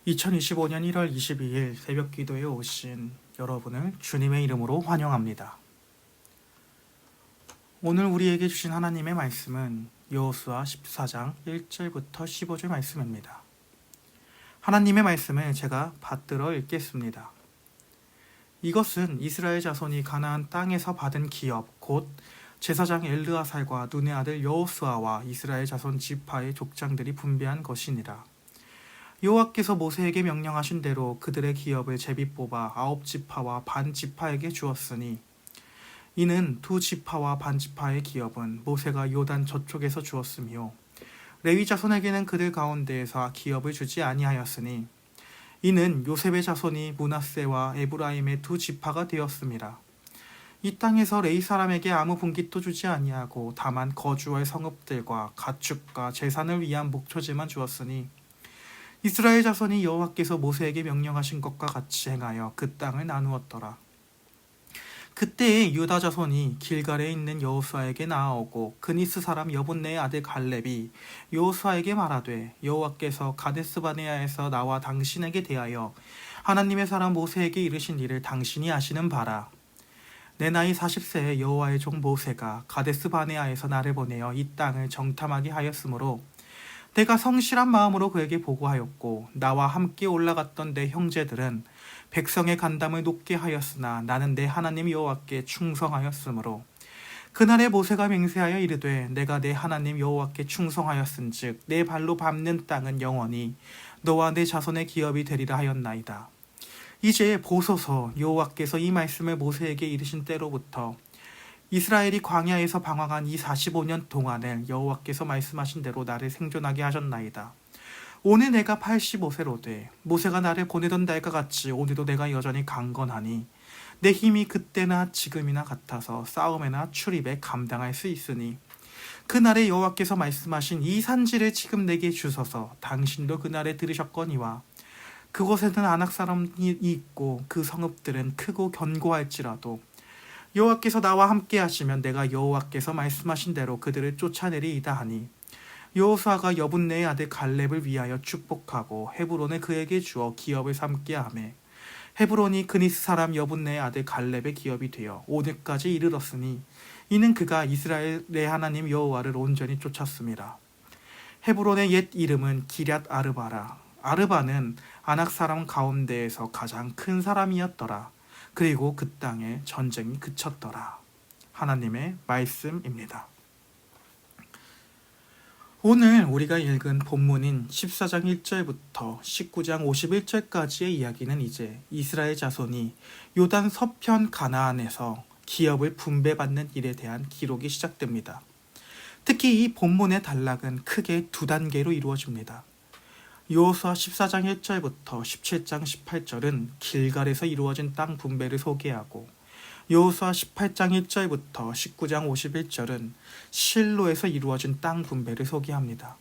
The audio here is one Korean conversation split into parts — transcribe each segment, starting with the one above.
2025년 1월 22일 새벽 기도에 오신 여러분을 주님의 이름으로 환영합니다. 오늘 우리에게 주신 하나님의 말씀은 여호수아 14장 1절부터 15절 말씀입니다. 하나님의 말씀을 제가 받들어 읽겠습니다. 이것은 이스라엘 자손이 가나안 땅에서 받은 기업 곧 제사장 엘르아살과 눈의 아들 여호수아와 이스라엘 자손 지파의 족장들이 분배한 것이니라. 여호와께서 모세에게 명령하신 대로 그들의 기업을 제비 뽑아 9지파와 반 지파에게 주었으니 이는 2지파와 반 지파의 기업은 모세가 요단 저쪽에서 주었으며 레위 자손에게는 그들 가운데에서 기업을 주지 아니하였으니 이는 요셉의 자손이 므낫세와 에브라임의 2지파가 되었음이라. 이 땅에서 레위 사람에게 아무 분깃도 주지 아니하고 다만 거주할 성읍들과 가축과 제산을 위한 목초지만 주었으니 이스라엘 자손이 여호와께서 모세에게 명령하신 것과 같이 행하여 그 땅을 나누었더라. 그때에 유다 자손이 길갈에 있는 여호수아에게 나아오고 그니스 사람 여분네의 아들 갈렙이 여호수아에게 말하되 여호와께서 가데스 바네아에서 나와 당신에게 대하여 하나님의 사람 모세에게 이르신 일을 당신이 아시는 바라. 내 나이 40세에 여호와의 종 모세가 가데스 바네아에서 나를 보내어 이 땅을 정탐하게 하였으므로 내가 성실한 마음으로 그에게 보고하였고 나와 함께 올라갔던 내 형제들은 백성의 간담을 높게 하였으나 나는 내 하나님 여호와께 충성하였으므로 그날에 모세가 맹세하여 이르되 내가 내 하나님 여호와께 충성하였은즉 내 발로 밟는 땅은 영원히 너와 내 자손의 기업이 되리라 하였나이다. 이제 보소서 여호와께서 이 말씀을 모세에게 이르신 때로부터 이스라엘이 광야에서 방황한 이 45년 동안을 여호와께서 말씀하신 대로 나를 생존하게 하셨나이다. 오늘 내가 85세로 돼 모세가 나를 보내던 날과 같이 오늘도 내가 여전히 강건하니 내 힘이 그때나 지금이나 같아서 싸움에나 출입에 감당할 수 있으니 그날에 여호와께서 말씀하신 이 산지를 지금 내게 주소서. 당신도 그날에 들으셨거니와 그곳에는 아낙 사람이 있고 그 성읍들은 크고 견고할지라도 여호와께서 나와 함께 하시면 내가 여호와께서 말씀하신 대로 그들을 쫓아내리이다 하니 여호수아가 여분네의 아들 갈렙을 위하여 축복하고 헤브론을 그에게 주어 기업을 삼게 하매 헤브론이 그니스 사람 여분네의 아들 갈렙의 기업이 되어 오늘까지 이르렀으니 이는 그가 이스라엘의 하나님 여호와를 온전히 쫓았습니다. 헤브론의 옛 이름은 기럇 아르바라. 아르바는 아낙 사람 가운데에서 가장 큰 사람이었더라. 그리고 그 땅에 전쟁이 그쳤더라. 하나님의 말씀입니다. 오늘 우리가 읽은 본문인 14장 1절부터 19장 51절까지의 이야기는 이제 이스라엘 자손이 요단 서편 가나안에서 기업을 분배받는 일에 대한 기록이 시작됩니다. 특히 이 본문의 단락은 크게 두 단계로 이루어집니다. 여호수아 14장 1절부터 17장 18절은 길갈에서 이루어진 땅 분배를 소개하고 여호수아 18장 1절부터 19장 51절은 실로에서 이루어진 땅 분배를 소개합니다.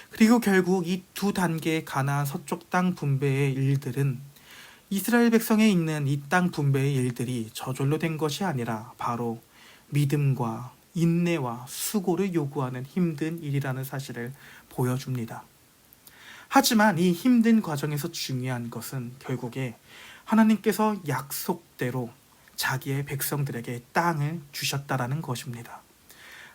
그리고 결국 이 두 단계의 가나안 서쪽 땅 분배의 일들은 이스라엘 백성에 있는 이 땅 분배의 일들이 저절로 된 것이 아니라 바로 믿음과 인내와 수고를 요구하는 힘든 일이라는 사실을 보여줍니다. 하지만 이 힘든 과정에서 중요한 것은 결국에 하나님께서 약속대로 자기의 백성들에게 땅을 주셨다라는 것입니다.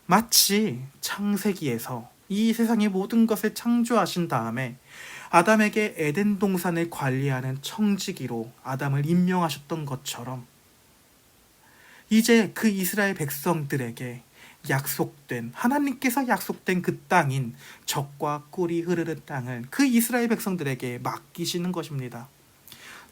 마치 창세기에서 이 세상의 모든 것을 창조하신 다음에 아담에게 에덴 동산을 관리하는 청지기로 아담을 임명하셨던 것처럼 이제 그 이스라엘 백성들에게 하나님께서 약속된 그 땅인 젖과 꿀이 흐르는 땅을 그 이스라엘 백성들에게 맡기시는 것입니다.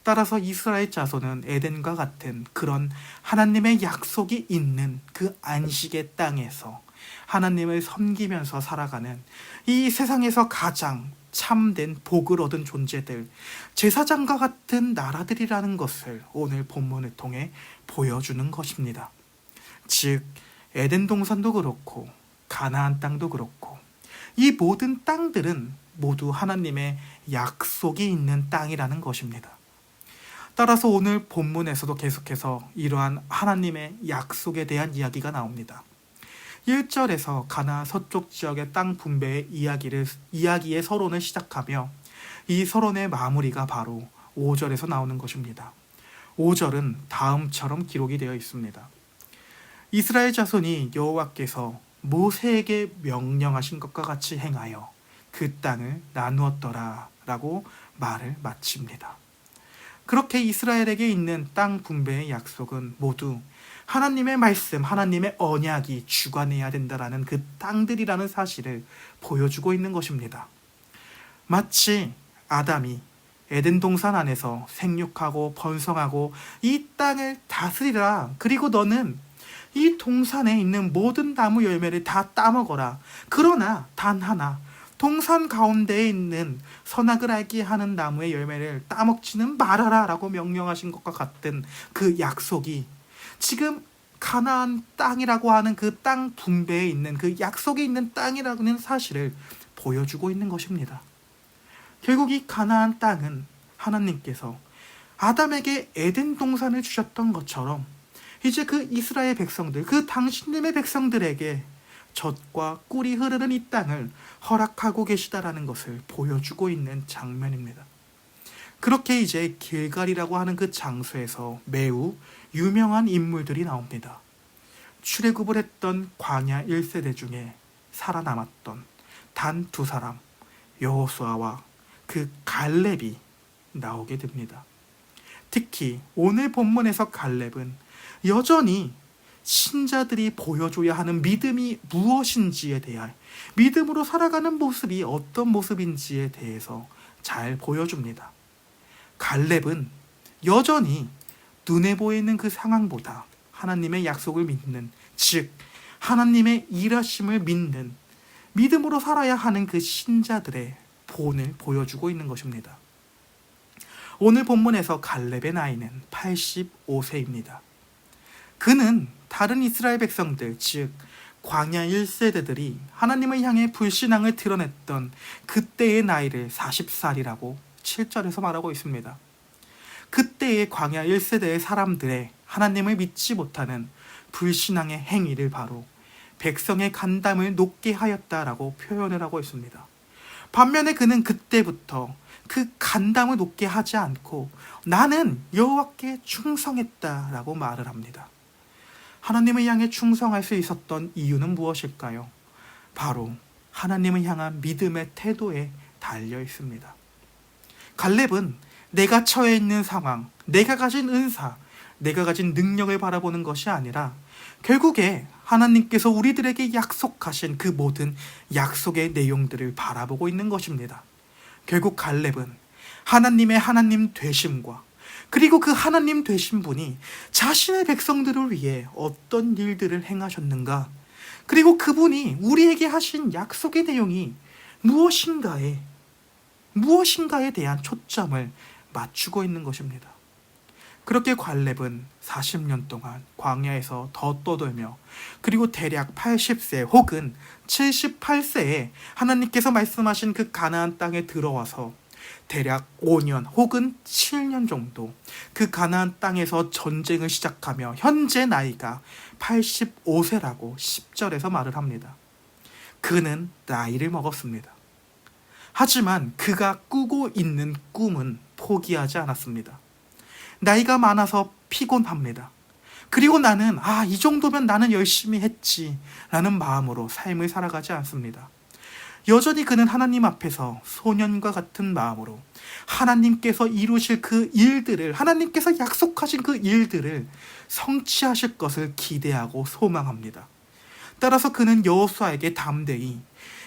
따라서 이스라엘 자손은 에덴과 같은 그런 하나님의 약속이 있는 그 안식의 땅에서 하나님을 섬기면서 살아가는 이 세상에서 가장 참된 복을 얻은 존재들, 제사장과 같은 나라들이라는 것을 오늘 본문을 통해 보여주는 것입니다. 즉 에덴 동산도 그렇고 가나안 땅도 그렇고 이 모든 땅들은 모두 하나님의 약속이 있는 땅이라는 것입니다. 따라서 오늘 본문에서도 계속해서 이러한 하나님의 약속에 대한 이야기가 나옵니다. 1절에서 가나안 서쪽 지역의 땅 분배의 이야기의 서론을 시작하며 이 서론의 마무리가 바로 5절에서 나오는 것입니다. 5절은 다음처럼 기록이 되어 있습니다. 이스라엘 자손이 여호와께서 모세에게 명령하신 것과 같이 행하여 그 땅을 나누었더라 라고 말을 마칩니다. 그렇게 이스라엘에게 있는 땅 분배의 약속은 모두 하나님의 말씀, 하나님의 언약이 주관해야 된다라는 그 땅들이라는 사실을 보여주고 있는 것입니다. 마치 아담이 에덴 동산 안에서 생육하고 번성하고 이 땅을 다스리라. 그리고 너는 이 동산에 있는 모든 나무 열매를 다 따먹어라. 그러나 단 하나, 동산 가운데에 있는 선악을 알게 하는 나무의 열매를 따먹지는 말아라 라고 명령하신 것과 같은 그 약속이 지금 가나안 땅이라고 하는 그 땅 분배에 있는 그 약속에 있는 땅이라는 사실을 보여주고 있는 것입니다. 결국 이 가나안 땅은 하나님께서 아담에게 에덴 동산을 주셨던 것처럼 이제 그 이스라엘 백성들, 그 당신님의 백성들에게 젖과 꿀이 흐르는 이 땅을 허락하고 계시다라는 것을 보여주고 있는 장면입니다. 그렇게 이제 길갈이라고 하는 그 장소에서 매우 유명한 인물들이 나옵니다. 출애굽을 했던 광야 1세대 중에 살아남았던 단 2사람, 여호수아와 그 갈렙이 나오게 됩니다. 특히 오늘 본문에서 갈렙은 여전히 신자들이 보여줘야 하는 믿음이 무엇인지에 대한, 믿음으로 살아가는 모습이 어떤 모습인지에 대해서 잘 보여줍니다. 갈렙은 여전히 눈에 보이는 그 상황보다 하나님의 약속을 믿는, 즉 하나님의 일하심을 믿는, 믿음으로 살아야 하는 그 신자들의 본을 보여주고 있는 것입니다. 오늘 본문에서 갈렙의 나이는 85세입니다. 그는 다른 이스라엘 백성들, 즉 광야 1세대들이 하나님을 향해 불신앙을 드러냈던 그때의 나이를 40살이라고 7절에서 말하고 있습니다. 그때의 광야 1세대의 사람들의 하나님을 믿지 못하는 불신앙의 행위를 바로 백성의 간담을 높게 하였다라고 표현을 하고 있습니다. 반면에 그는 그때부터 그 간담을 높게 하지 않고 나는 여호와께 충성했다라고 말을 합니다. 하나님을 향해 충성할 수 있었던 이유는 무엇일까요? 바로 하나님을 향한 믿음의 태도에 달려 있습니다. 갈렙은 내가 처해 있는 상황, 내가 가진 은사, 내가 가진 능력을 바라보는 것이 아니라 결국에 하나님께서 우리들에게 약속하신 그 모든 약속의 내용들을 바라보고 있는 것입니다. 결국 갈렙은 하나님의 하나님 되심과 그리고 그 하나님 되신 분이 자신의 백성들을 위해 어떤 일들을 행하셨는가, 그리고 그분이 우리에게 하신 약속의 내용이 무엇인가에 대한 초점을 맞추고 있는 것입니다. 그렇게 갈렙은 40년 동안 광야에서 더 떠돌며 그리고 대략 80세 혹은 78세에 하나님께서 말씀하신 그 가나안 땅에 들어와서 대략 5년 혹은 7년 정도 그 가나안 땅에서 전쟁을 시작하며 현재 나이가 85세라고 10절에서 말을 합니다. 그는 나이를 먹었습니다. 하지만 그가 꾸고 있는 꿈은 포기하지 않았습니다. 나이가 많아서 피곤합니다. 그리고 나는 이 정도면 나는 열심히 했지 라는 마음으로 삶을 살아가지 않습니다. 여전히 그는 하나님 앞에서 소년과 같은 마음으로 하나님께서 이루실 그 일들을, 하나님께서 약속하신 그 일들을 성취하실 것을 기대하고 소망합니다. 따라서 그는 여호수아에게 담대히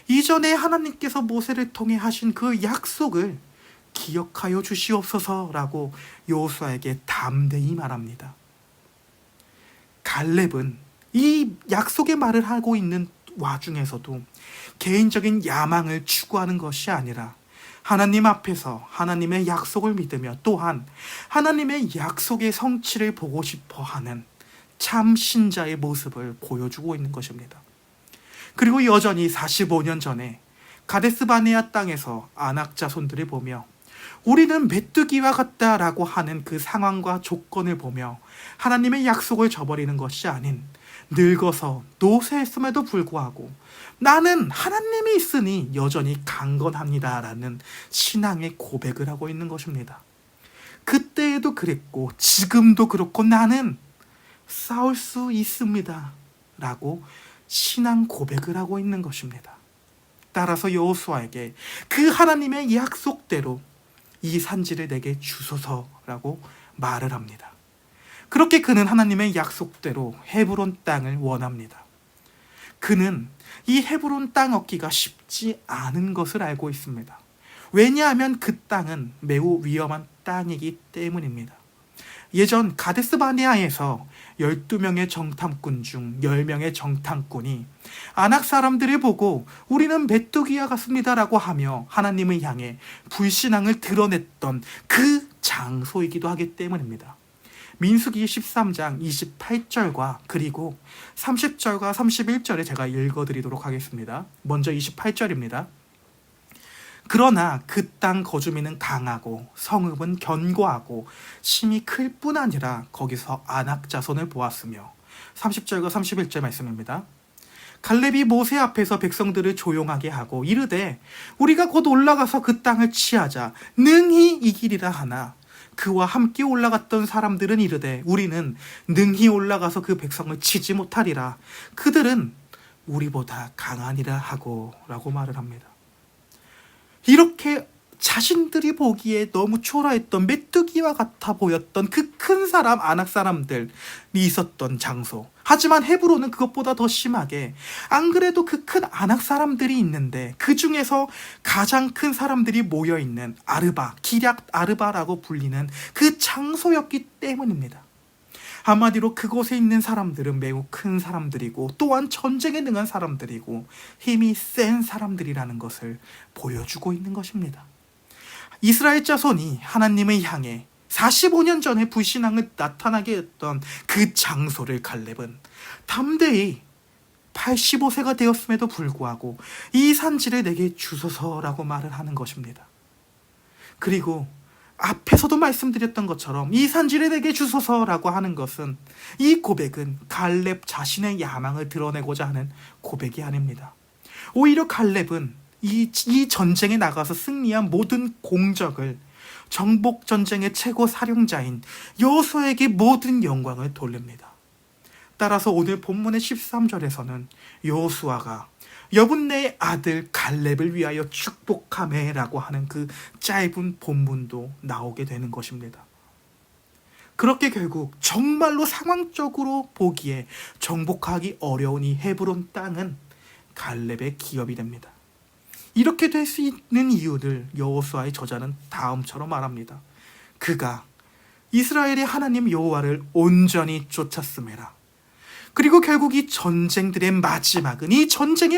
이전에 하나님께서 모세를 통해 하신 그 약속을 기억하여 주시옵소서라고 여호수아에게 담대히 말합니다. 갈렙은 이 약속의 말을 하고 있는 와중에서도 개인적인 야망을 추구하는 것이 아니라 하나님 앞에서 하나님의 약속을 믿으며 또한 하나님의 약속의 성취를 보고 싶어 하는 참 신자의 모습을 보여주고 있는 것입니다. 그리고 여전히 45년 전에 가데스 바네아 땅에서 아낙 자손들을 보며 우리는 메뚜기와 같다라고 하는 그 상황과 조건을 보며 하나님의 약속을 저버리는 것이 아닌 늙어서 노쇠했음에도 불구하고 나는 하나님이 있으니 여전히 강건합니다 라는 신앙의 고백을 하고 있는 것입니다. 그때에도 그랬고 지금도 그렇고 나는 싸울 수 있습니다 라고 신앙 고백을 하고 있는 것입니다. 따라서 여호수아에게 그 하나님의 약속대로 이 산지를 내게 주소서라고 말을 합니다. 그렇게 그는 하나님의 약속대로 헤브론 땅을 원합니다. 그는 이 헤브론 땅 얻기가 쉽지 않은 것을 알고 있습니다. 왜냐하면 그 땅은 매우 위험한 땅이기 때문입니다. 예전 가데스 바네아에서 12명의 정탐꾼 중 10명의 정탐꾼이 아낙 사람들을 보고 우리는 메뚜기와 같습니다 라고 하며 하나님을 향해 불신앙을 드러냈던 그 장소이기도 하기 때문입니다. 민수기 13장 28절과 그리고 30절과 31절에 제가 읽어드리도록 하겠습니다. 먼저 28절입니다. 그러나 그 땅 거주민은 강하고 성읍은 견고하고 심이 클 뿐 아니라 거기서 아낙 자손을 보았으며 30절과 31절 말씀입니다. 갈렙이 모세 앞에서 백성들을 조용하게 하고 이르되 우리가 곧 올라가서 그 땅을 취하자 능히 이기리라 하나 그와 함께 올라갔던 사람들은 이르되 우리는 능히 올라가서 그 백성을 치지 못하리라 그들은 우리보다 강하니라 하고 라고 말을 합니다. 이렇게 자신들이 보기에 너무 초라했던 메뚜기와 같아 보였던 그 큰 사람 아낙 사람들이 있었던 장소. 하지만 헤브론은 그것보다 더 심하게 안 그래도 그 큰 아낙 사람들이 있는데 그 중에서 가장 큰 사람들이 모여있는 아르바, 기럇 아르바라고 불리는 그 장소였기 때문입니다. 한마디로 그곳에 있는 사람들은 매우 큰 사람들이고 또한 전쟁에 능한 사람들이고 힘이 센 사람들이라는 것을 보여주고 있는 것입니다. 이스라엘 자손이 하나님을 향해 45년 전에 불신앙을 나타나게 했던 그 장소를 갈렙은 담대히 85세가 되었음에도 불구하고 이 산지를 내게 주소서라고 말을 하는 것입니다. 그리고 앞에서도 말씀드렸던 것처럼 이 산지를 내게 주소서라고 하는 것은 이 고백은 갈렙 자신의 야망을 드러내고자 하는 고백이 아닙니다. 오히려 갈렙은 이 전쟁에 나가서 승리한 모든 공적을 정복 전쟁의 최고 사령자인 여호수아에게 모든 영광을 돌립니다. 따라서 오늘 본문의 13절에서는 여호수아가 여분네의 아들 갈렙을 위하여 축복하매라고 하는 그 짧은 본문도 나오게 되는 것입니다. 그렇게 결국 정말로 상황적으로 보기에 정복하기 어려운 이 헤브론 땅은 갈렙의 기업이 됩니다. 이렇게 될 수 있는 이유를 여호수아의 저자는 다음처럼 말합니다. 그가 이스라엘의 하나님 여호와를 온전히 쫓았음이라. 그리고 결국 이 전쟁의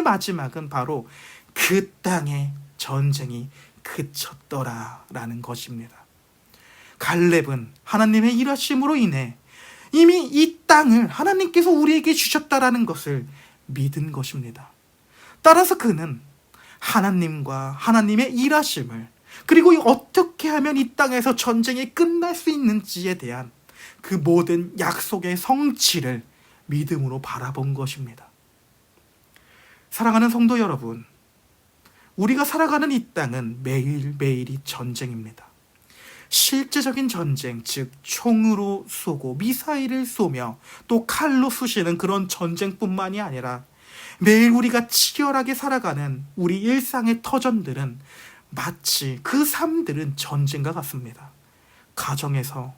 마지막은 바로 그 땅의 전쟁이 그쳤더라라는 것입니다. 갈렙은 하나님의 일하심으로 인해 이미 이 땅을 하나님께서 우리에게 주셨다라는 것을 믿은 것입니다. 따라서 그는 하나님과 하나님의 일하심을 그리고 어떻게 하면 이 땅에서 전쟁이 끝날 수 있는지에 대한 그 모든 약속의 성취를 믿음으로 바라본 것입니다. 사랑하는 성도 여러분, 우리가 살아가는 이 땅은 매일매일이 전쟁입니다. 실제적인 전쟁, 즉 총으로 쏘고 미사일을 쏘며 또 칼로 쑤시는 그런 전쟁뿐만이 아니라 매일 우리가 치열하게 살아가는 우리 일상의 터전들은 마치 그 삶들은 전쟁과 같습니다. 가정에서,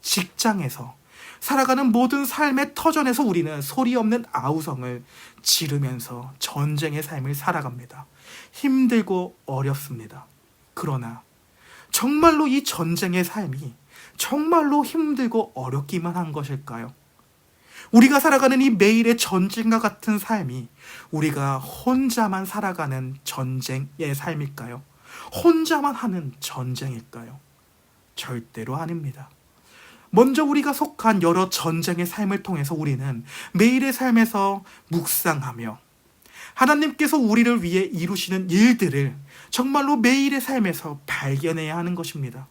직장에서, 살아가는 모든 삶의 터전에서 우리는 소리 없는 아우성을 지르면서 전쟁의 삶을 살아갑니다. 힘들고 어렵습니다. 그러나 정말로 이 전쟁의 삶이 정말로 힘들고 어렵기만 한 것일까요? 우리가 살아가는 이 매일의 전쟁과 같은 삶이 우리가 혼자만 살아가는 전쟁의 삶일까요? 혼자만 하는 전쟁일까요? 절대로 아닙니다. 먼저 우리가 속한 여러 전쟁의 삶을 통해서 우리는 매일의 삶에서 묵상하며 하나님께서 우리를 위해 이루시는 일들을 정말로 매일의 삶에서 발견해야 하는 것입니다.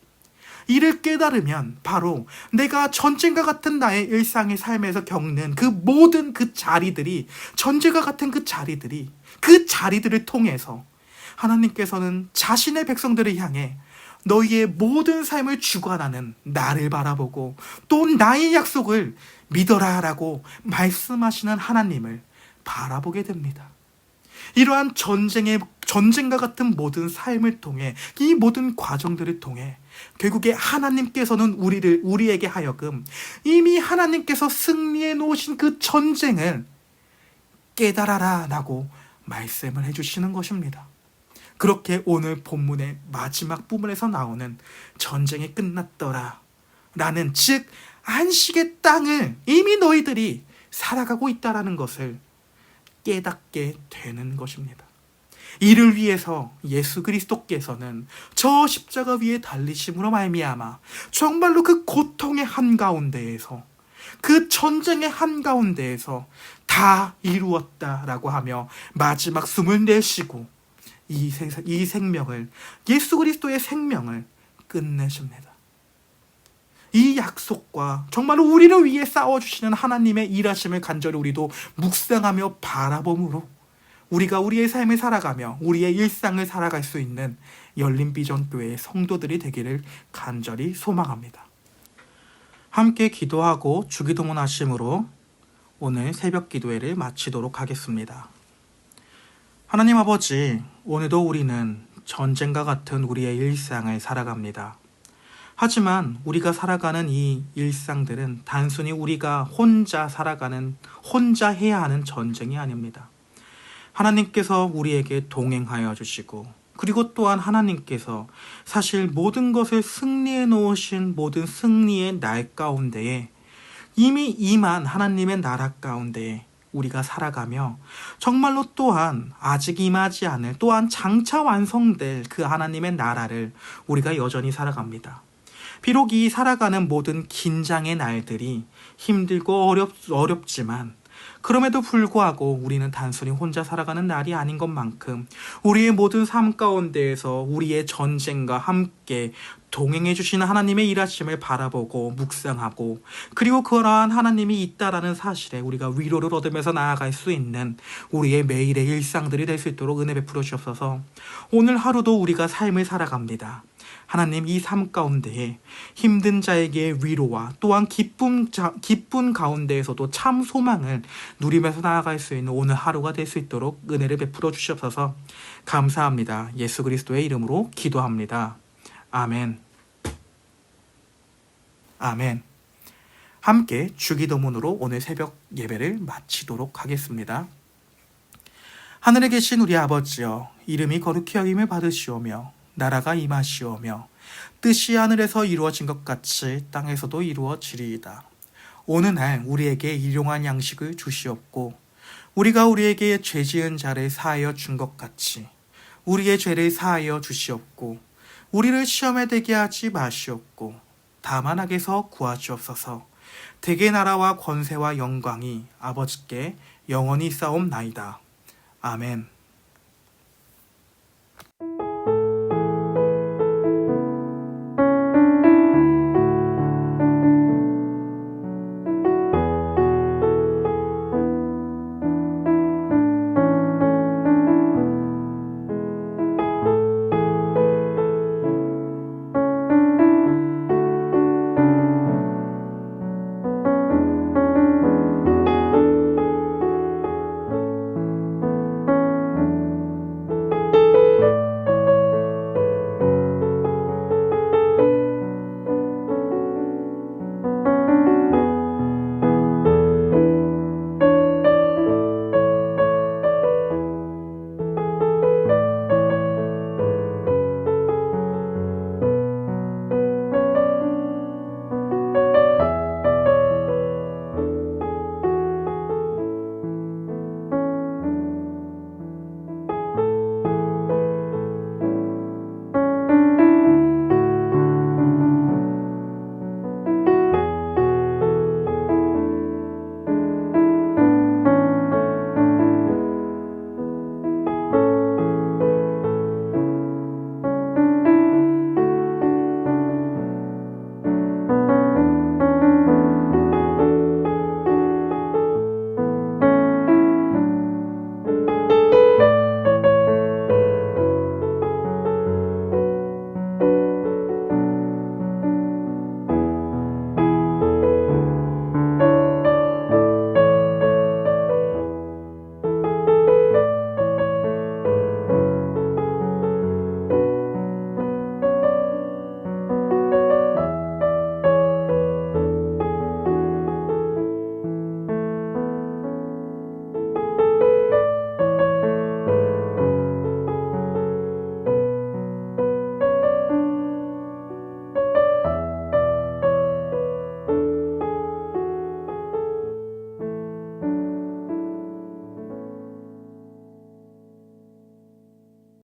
이를 깨달으면 바로 내가 전쟁과 같은 나의 일상의 삶에서 겪는 그 모든 그 자리들이, 전쟁과 같은 그 자리들을 통해서 하나님께서는 자신의 백성들을 향해 너희의 모든 삶을 주관하는 나를 바라보고 또 나의 약속을 믿어라 라고 말씀하시는 하나님을 바라보게 됩니다. 이러한 전쟁과 같은 모든 삶을 통해, 이 모든 과정들을 통해 결국에 하나님께서는 우리에게 하여금 이미 하나님께서 승리해 놓으신 그 전쟁을 깨달아라 라고 말씀을 해주시는 것입니다. 그렇게 오늘 본문의 마지막 부분에서 나오는 전쟁이 끝났더라 라는, 즉 안식의 땅을 이미 너희들이 살아가고 있다라는 것을 깨닫게 되는 것입니다. 이를 위해서 예수 그리스도께서는 저 십자가 위에 달리심으로 말미암아 정말로 그 고통의 한가운데에서, 그 전쟁의 한가운데에서 다 이루었다라고 하며 마지막 숨을 내쉬고 이 생명을, 예수 그리스도의 생명을 끝내십니다. 이 약속과 정말로 우리를 위해 싸워주시는 하나님의 일하심을 간절히 우리도 묵상하며 바라봄으로 우리가 우리의 삶을 살아가며 우리의 일상을 살아갈 수 있는 열린비전교회의 성도들이 되기를 간절히 소망합니다. 함께 기도하고 주기도문 하심으로 오늘 새벽 기도회를 마치도록 하겠습니다. 하나님 아버지, 오늘도 우리는 전쟁과 같은 우리의 일상을 살아갑니다. 하지만 우리가 살아가는 이 일상들은 단순히 우리가 혼자 해야 하는 전쟁이 아닙니다. 하나님께서 우리에게 동행하여 주시고, 그리고 또한 하나님께서 사실 모든 것을 승리해 놓으신 모든 승리의 날 가운데에 이미 임한 하나님의 나라 가운데에 우리가 살아가며 정말로 또한 아직 임하지 않을, 또한 장차 완성될 그 하나님의 나라를 우리가 여전히 살아갑니다. 비록 이 살아가는 모든 긴장의 날들이 힘들고 어렵지만 그럼에도 불구하고 우리는 단순히 혼자 살아가는 날이 아닌 것만큼 우리의 모든 삶 가운데에서 우리의 전쟁과 함께 동행해 주시는 하나님의 일하심을 바라보고 묵상하고, 그리고 그러한 하나님이 있다라는 사실에 우리가 위로를 얻으면서 나아갈 수 있는 우리의 매일의 일상들이 될 수 있도록 은혜 베풀어 주옵소서. 오늘 하루도 우리가 삶을 살아갑니다. 하나님, 이 삶 가운데에 힘든 자에게 위로와 또한 기쁨 가운데에서도 참 소망을 누리면서 나아갈 수 있는 오늘 하루가 될 수 있도록 은혜를 베풀어 주시옵소서. 감사합니다. 예수 그리스도의 이름으로 기도합니다. 아멘. 아멘. 함께 주기도문으로 오늘 새벽 예배를 마치도록 하겠습니다. 하늘에 계신 우리 아버지여, 이름이 거룩히 여김을 받으시오며 나라가 임하시오며 뜻이 하늘에서 이루어진 것 같이 땅에서도 이루어지리이다. 오늘날 우리에게 일용할 양식을 주시옵고, 우리가 우리에게 죄 지은 자를 사하여 준 것 같이 우리의 죄를 사하여 주시옵고, 우리를 시험에 들게 하지 마시옵고 다만 악에서 구하시옵소서. 대개 나라와 권세와 영광이 아버지께 영원히 있사옵나이다. 아멘.